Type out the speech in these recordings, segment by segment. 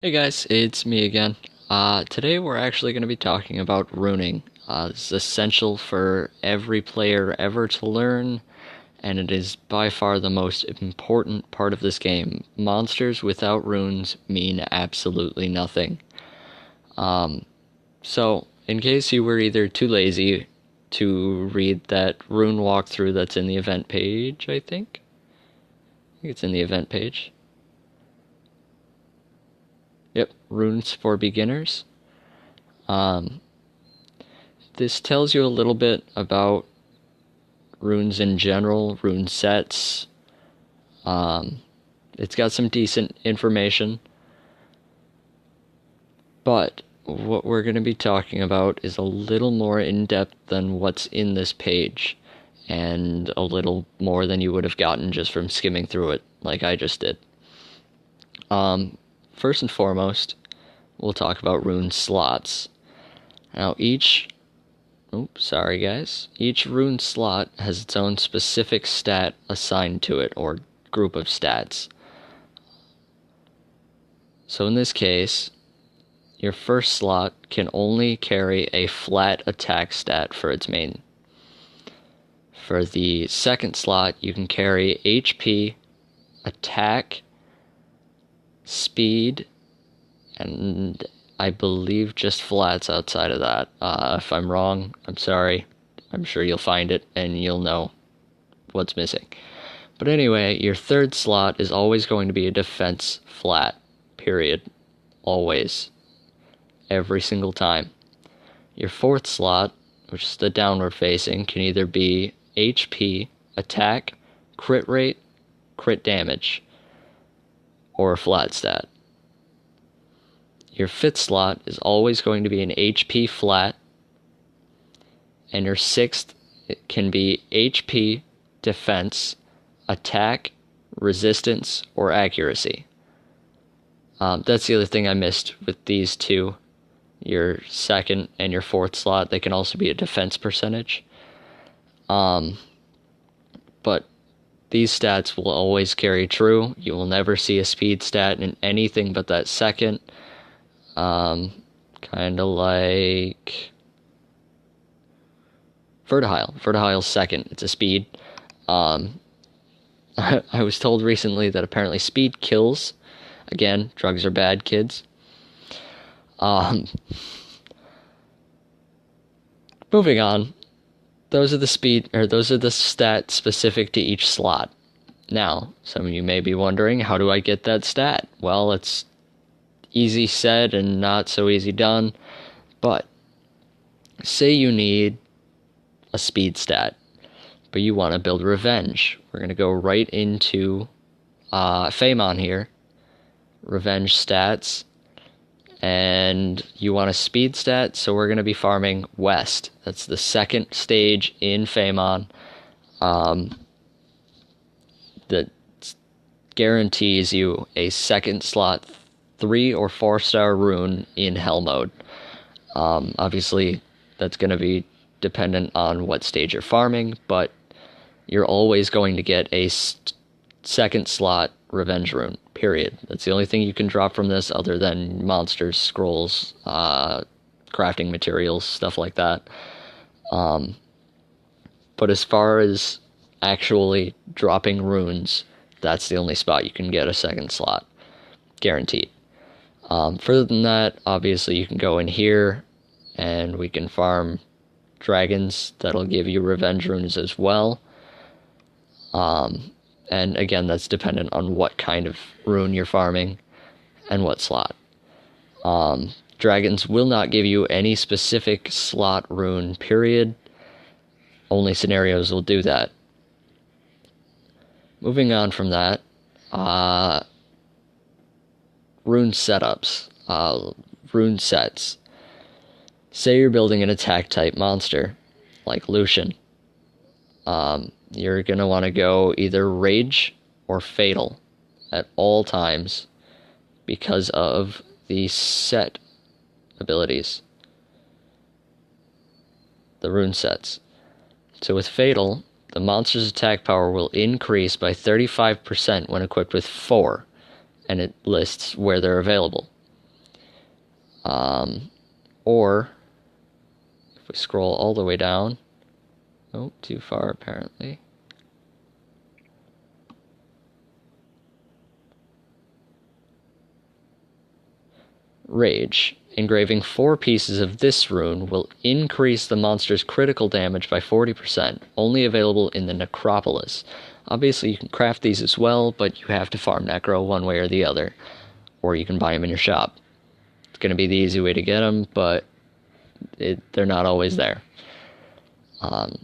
Hey guys, it's me again. Today we're actually going to be talking about runing. This is essential for every player ever to learn, and it is by far the most important part of this game. Monsters without runes mean absolutely nothing. So, in case you were either too lazy to read that rune walkthrough that's in the event page, I think it's in the event page. Yep, runes for beginners. Um, this tells you a little bit about runes in general, rune sets. It's got some decent information, but what we're going to be talking about is a little more in depth than what's in this page, and a little more than you would have gotten just from skimming through it, like I just did. First and foremost, we'll talk about rune slots. Now, each rune slot has its own specific stat assigned to it, or group of stats. So in this case, your first slot can only carry a flat attack stat for its main. For the second slot, you can carry HP, attack, speed, and I believe just flats outside of that. If I'm wrong, I'm sorry. I'm sure you'll find it and you'll know what's missing. But anyway, your third slot is always going to be a defense flat, period. Always. Every single time. Your fourth slot, which is the downward facing, can either be HP, attack, crit rate, crit damage, or a flat stat. Your fifth slot is always going to be an HP flat, and your sixth can be HP, defense, attack, resistance, or accuracy. That's the other thing I missed with these two. Your second and your fourth slot, they can also be a defense percentage. But these stats will always carry true. You will never see a speed stat in anything but that second. Kind of like Vertihile. Vertihile's second. It's a speed. I was told recently that apparently speed kills. Again, drugs are bad, kids. Moving on. Those are the stats specific to each slot. Now, some of you may be wondering, how do I get that stat? Well, it's easy said and not so easy done, but say you need a speed stat, but you want to build Revenge. We're going to go right into Famon here, Revenge stats, and you want a speed stat, so we're going to be farming West. That's the second stage in Famon. That guarantees you a second slot 3 or 4 star rune in Hell mode. Obviously, that's going to be dependent on what stage you're farming, but you're always going to get a second slot Revenge rune, period. That's the only thing you can drop from this other than monsters, scrolls, crafting materials, stuff like that. But as far as actually dropping runes, that's the only spot you can get a second slot. Guaranteed. Further than that, obviously you can go in here and we can farm dragons. That'll give you Revenge runes as well. And again, that's dependent on what kind of rune you're farming and what slot. Dragons will not give you any specific slot rune, period. Only scenarios will do that. Moving on from that, rune setups, rune sets. Say you're building an attack type monster, like Lucian. You're going to want to go either Rage or Fatal at all times because of the set abilities, the rune sets. So with Fatal, the monster's attack power will increase by 35% when equipped with 4, and it lists where they're available. Or, if we scroll all the way down, oh, too far apparently. Rage. Engraving 4 pieces of this rune will increase the monster's critical damage by 40%, only available in the Necropolis. Obviously, you can craft these as well, but you have to farm Necro one way or the other, or you can buy them in your shop. It's going to be the easy way to get them, but they're not always there. And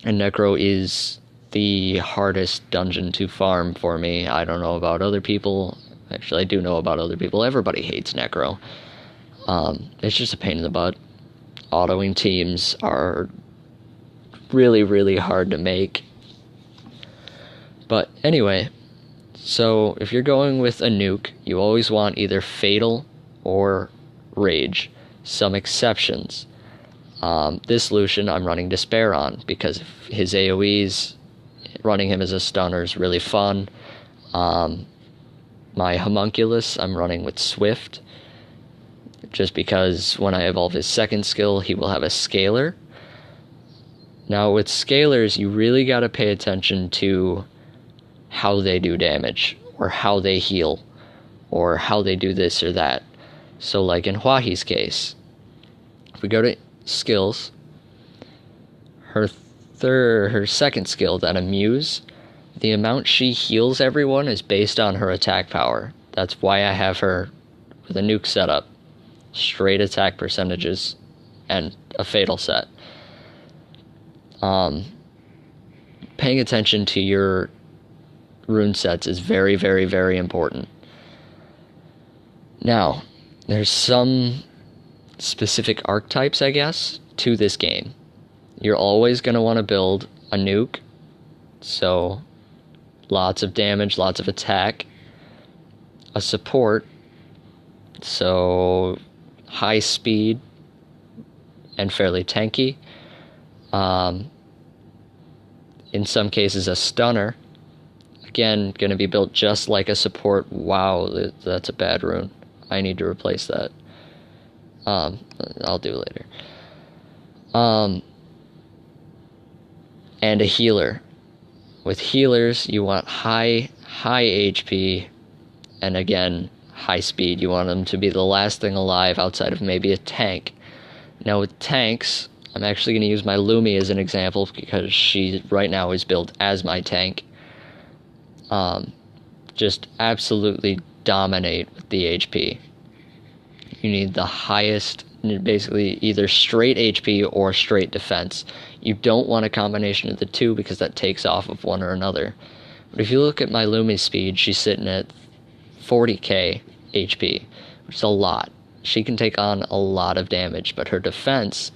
Necro is the hardest dungeon to farm for me. I don't know about other people. Actually, I do know about other people. Everybody hates Necro. It's just a pain in the butt. Autoing teams are really, really hard to make. But anyway, so if you're going with a nuke, you always want either Fatal or Rage. Some exceptions. This Lucian I'm running Despair on because his AoEs, running him as a stunner is really fun. My Homunculus I'm running with Swift, just because when I evolve his second skill, he will have a Scalar. Now with Scalars, you really got to pay attention to how they do damage, or how they heal, or how they do this or that. So like in Huahi's case, if we go to skills, her second skill, that Amuse, the amount she heals everyone is based on her attack power. That's why I have her with a nuke setup, straight attack percentages, and a fatal set. Paying attention to your rune sets is very, very, very important. Now, there's some specific archetypes, I guess, to this game. You're always going to want to build a nuke, so lots of damage, lots of attack. A support, so high speed and fairly tanky. In some cases, a stunner. Again, going to be built just like a support. Wow, that's a bad rune. I need to replace that. I'll do it later. And a healer. With healers, you want high HP, and again, high speed. You want them to be the last thing alive outside of maybe a tank. Now with tanks, I'm actually going to use my Lumi as an example because she right now is built as my tank. Just absolutely dominate with the HP. You need the highest, basically either straight HP or straight defense. You don't want a combination of the two because that takes off of one or another. But if you look at my Lumi speed, she's sitting at 40k HP, which is a lot. She can take on a lot of damage, but her defense,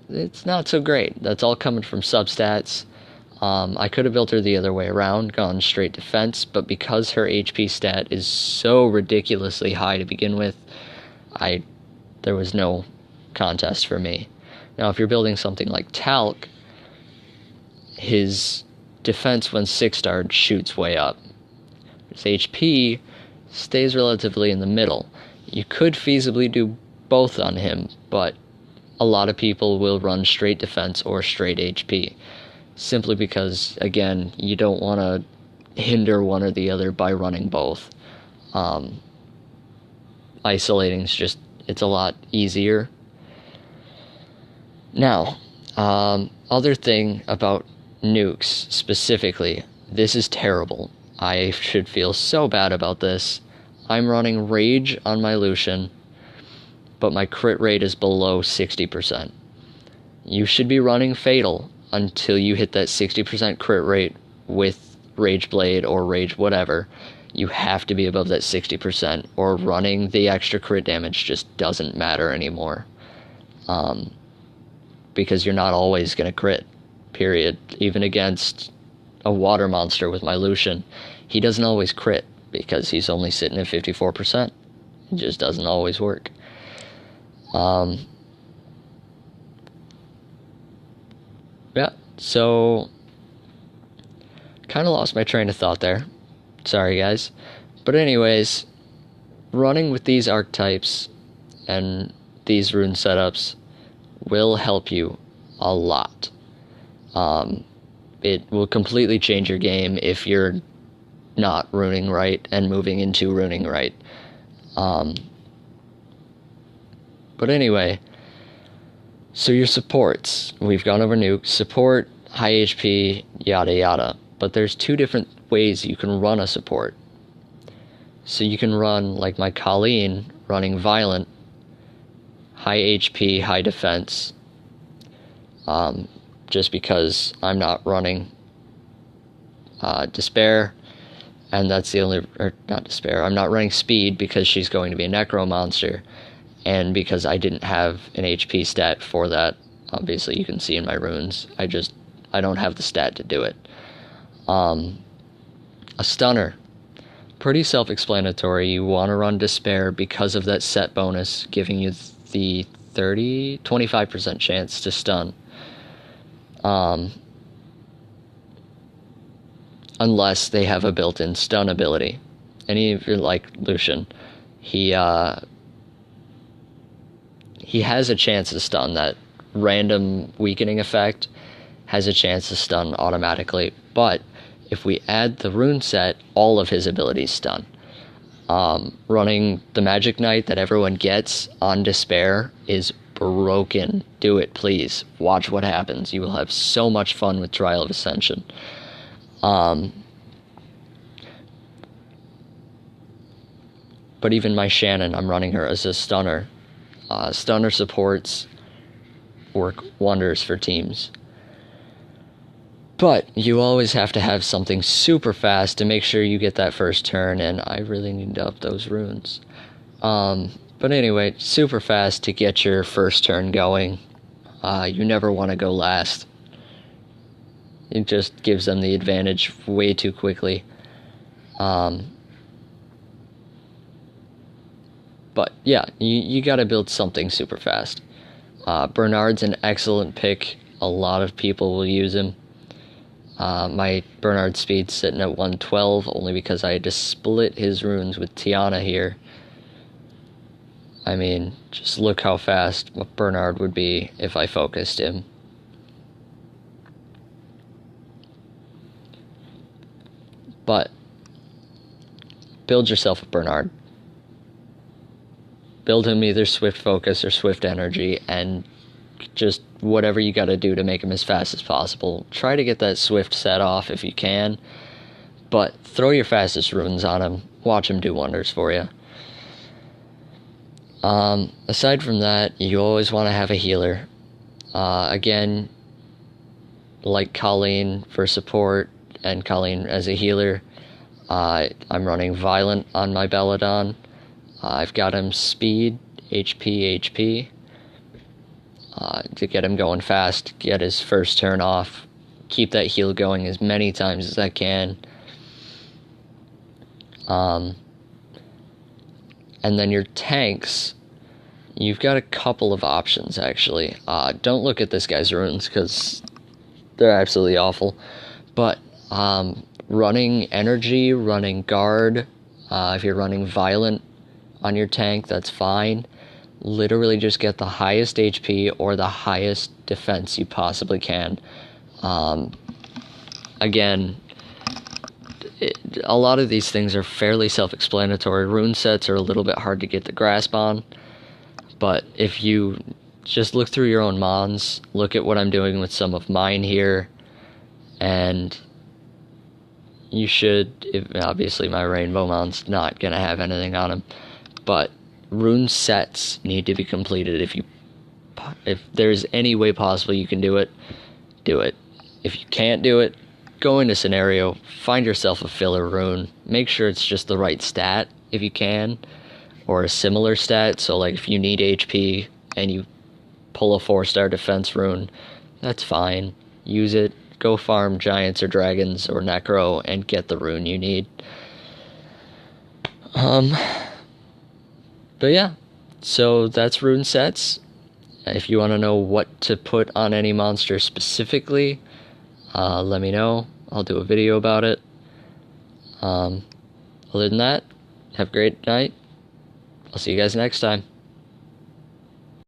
it's not so great. That's all coming from substats. I could have built her the other way around, gone straight defense, but because her HP stat is so ridiculously high to begin with, there was no contest for me. Now, if you're building something like Talc, his defense when 6-starred shoots way up. His HP stays relatively in the middle. You could feasibly do both on him, but a lot of people will run straight defense or straight HP. Simply because, again, you don't want to hinder one or the other by running both. Isolating is just, it's a lot easier. Now, other thing about nukes specifically, this is terrible. I should feel so bad about this. I'm running Rage on my Lucian, but my crit rate is below 60%. You should be running Fatal until you hit that 60% crit rate with Rage Blade or Rage whatever. You have to be above that 60%, or running the extra crit damage just doesn't matter anymore. Because you're not always going to crit, period. Even against a water monster with my Lucian, he doesn't always crit because he's only sitting at 54%. It just doesn't always work. Yeah, so kind of lost my train of thought there. Sorry, guys. But anyways, running with these archetypes and these rune setups will help you a lot. It will completely change your game if you're not runing right and moving into runing right. But anyway, so your supports. We've gone over nuke, support, high HP, yada yada. But there's two different ways you can run a support. So you can run like my Colleen, running violent, high HP, high defense. Just because I'm not running despair, and that's the only, or not despair, I'm not running speed because she's going to be a necro monster, and because I didn't have an HP stat for that. Obviously you can see in my runes, I don't have the stat to do it. A stunner, pretty self-explanatory. You want to run despair because of that set bonus, giving you the 25% chance to stun. Unless they have a built-in stun ability. Any of you like Lucian, he has a chance to stun. That random weakening effect has a chance to stun automatically, but if we add the rune set, all of his abilities stun. Running the Magic Knight that everyone gets on despair is broken. Do it, please. Watch what happens. You will have so much fun with Trial of Ascension. But even my Shannon, I'm running her as a stunner. Stunner supports work wonders for teams. But you always have to have something super fast to make sure you get that first turn, and I really need to up those runes. But anyway, super fast to get your first turn going. You never want to go last. It just gives them the advantage way too quickly. But yeah, you gotta build something super fast. Bernard's an excellent pick. A lot of people will use him. My Bernard speed's sitting at 112, only because I had to split his runes with Tiana here. I mean, just look how fast Bernard would be if I focused him. But build yourself a Bernard. Build him either Swift Focus or Swift Energy, and just whatever you gotta do to make him as fast as possible. Try to get that Swift set off if you can, but throw your fastest runes on him. Watch him do wonders for you. Aside from that, you always want to have a healer. Again, like Colleen for support and Colleen as a healer, I'm running Violent on my Belladon. I've got him speed, HP, to get him going fast, get his first turn off, keep that heal going as many times as I can. And then your tanks, you've got a couple of options, actually. Don't look at this guy's runes, because they're absolutely awful. But running energy, running guard, if you're running violent on your tank, that's fine. Literally just get the highest HP or the highest defense you possibly can. Again, a lot of these things are fairly self-explanatory. Rune sets are a little bit hard to get the grasp on, but if you just look through your own mons, look at what I'm doing with some of mine here, and you should, obviously my rainbow mon's not going to have anything on him, but rune sets need to be completed. If there's any way possible you can do it, do it. If you can't do it, go into scenario, find yourself a filler rune, make sure it's just the right stat if you can, or a similar stat. So like if you need HP and you pull a 4-star defense rune, that's fine, use it. Go farm giants or dragons or necro and get the rune you need. But yeah, so that's rune sets. If you want to know what to put on any monster specifically, let me know. I'll do a video about it. Other than that, have a great night. I'll see you guys next time.